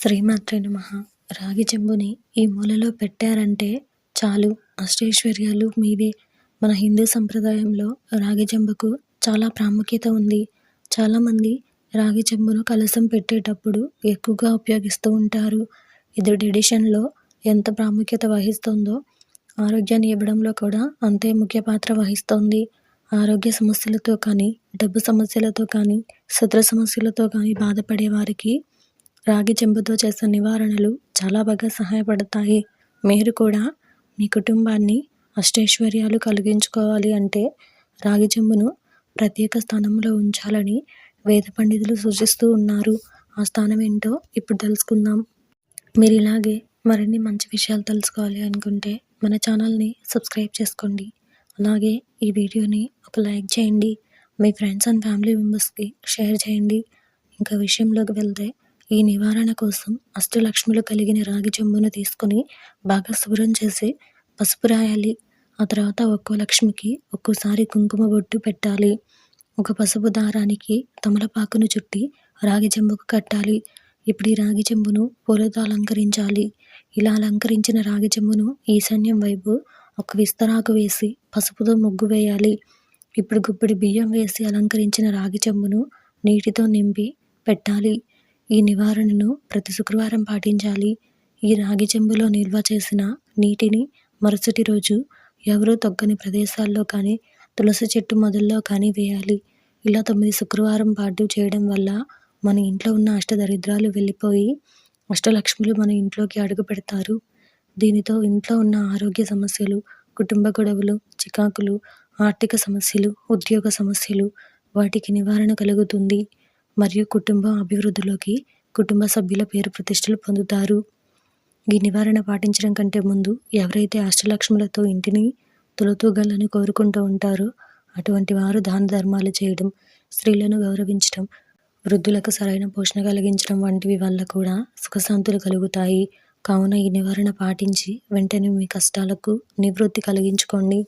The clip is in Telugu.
శ్రీమాత్రే నమః. రాగి చెంబుని ఈ మూలలో పెట్టారంటే చాలు అష్టైశ్వర్యాలు మీవే. మన హిందూ సంప్రదాయంలో రాగి చెంబుకు చాలా ప్రాముఖ్యత ఉంది. చాలామంది రాగి చెంబును కలశం పెట్టేటప్పుడు ఎక్కువగా ఉపయోగిస్తూ ఉంటారు. ఇది ట్రెడిషన్‌లో ఎంత ప్రాముఖ్యత వహిస్తుందో, ఆరోగ్యాన్ని ఇవ్వడంలో కూడా అంతే ముఖ్య పాత్ర వహిస్తోంది. ఆరోగ్య సమస్యలతో కానీ, డబ్బు సమస్యలతో కానీ, శత్రు సమస్యలతో కానీ బాధపడే వారికి రాగి చెంబుతో చేసే నివారణలు చాలా బాగా సహాయపడతాయి. మీరు కూడా మీ కుటుంబాన్ని అష్టైశ్వర్యాలు కలిగించుకోవాలి అంటే రాగి చెంబును ప్రత్యేక స్థానంలో ఉంచాలని వేద పండితులు సూచిస్తూ ఉన్నారు. ఆ స్థానం ఏంటో ఇప్పుడు తెలుసుకుందాం. మీరు ఇలాగే మరిన్ని మంచి విషయాలు తెలుసుకోవాలి అనుకుంటే మన ఛానల్ని సబ్స్క్రైబ్ చేసుకోండి. అలాగే ఈ వీడియోని ఒక లైక్ చేయండి. మీ ఫ్రెండ్స్ అండ్ ఫ్యామిలీ మెంబర్స్కి షేర్ చేయండి. ఇంకా విషయంలోకి వెళ్తే, ఈ నివారణ కోసం అష్టలక్ష్ములు కలిగిన రాగి చెంబును తీసుకొని బాగా శుభ్రం చేసి పసుపు రాయాలి. ఆ తర్వాత ఒక్కో లక్ష్మికి ఒక్కోసారి కుంకుమ బొట్టు పెట్టాలి. ఒక పసుపు దారానికి తమలపాకును చుట్టి రాగి చెంబుకు కట్టాలి. ఇప్పుడు ఈ రాగి చెంబును పూలతో అలంకరించాలి. ఇలా అలంకరించిన రాగి చెంబును ఈశాన్యం వైపు ఒక విస్తరాకు వేసి పసుపుతో ముగ్గు వేయాలి. ఇప్పుడు గుప్పెడు బియ్యం వేసి అలంకరించిన రాగి చెంబును నీటితో నింపి పెట్టాలి. ఈ నివారణను ప్రతి శుక్రవారం పాటించాలి. ఈ రాగి చెంబులో నిల్వ చేసిన నీటిని మరుసటి రోజు ఎవరూ తొక్కని ప్రదేశాల్లో కానీ, తులసి చెట్టు మొదల్లో కానీ వేయాలి. ఇలా 9 శుక్రవారం పాటు చేయడం వల్ల మన ఇంట్లో ఉన్న అష్టదరిద్రాలు వెళ్ళిపోయి అష్టలక్ష్ములు మన ఇంట్లోకి అడుగు పెడతారు. దీనితో ఇంట్లో ఉన్న ఆరోగ్య సమస్యలు, కుటుంబ గొడవలు, చికాకులు, ఆర్థిక సమస్యలు, ఉద్యోగ సమస్యలు వాటికి నివారణ కలుగుతుంది. మరియు కుటుంబం అభివృద్ధిలోకి, కుటుంబ సభ్యుల పేరు ప్రతిష్టలు పొందుతారు. ఈ నివారణ పాటించడం కంటే ముందు ఎవరైతే అష్టలక్ష్ములతో ఇంటిని తులతూగాలని కోరుకుంటూ ఉంటారో అటువంటి వారు దాన ధర్మాలు చేయడం, స్త్రీలను గౌరవించడం, వృద్ధులకు సరైన పోషణ కలిగించడం వంటివి వల్ల కూడా సుఖశాంతులు కలుగుతాయి. కావున ఈ నివారణ పాటించి వెంటనే మీ కష్టాలకు నివృత్తి కలిగించుకోండి.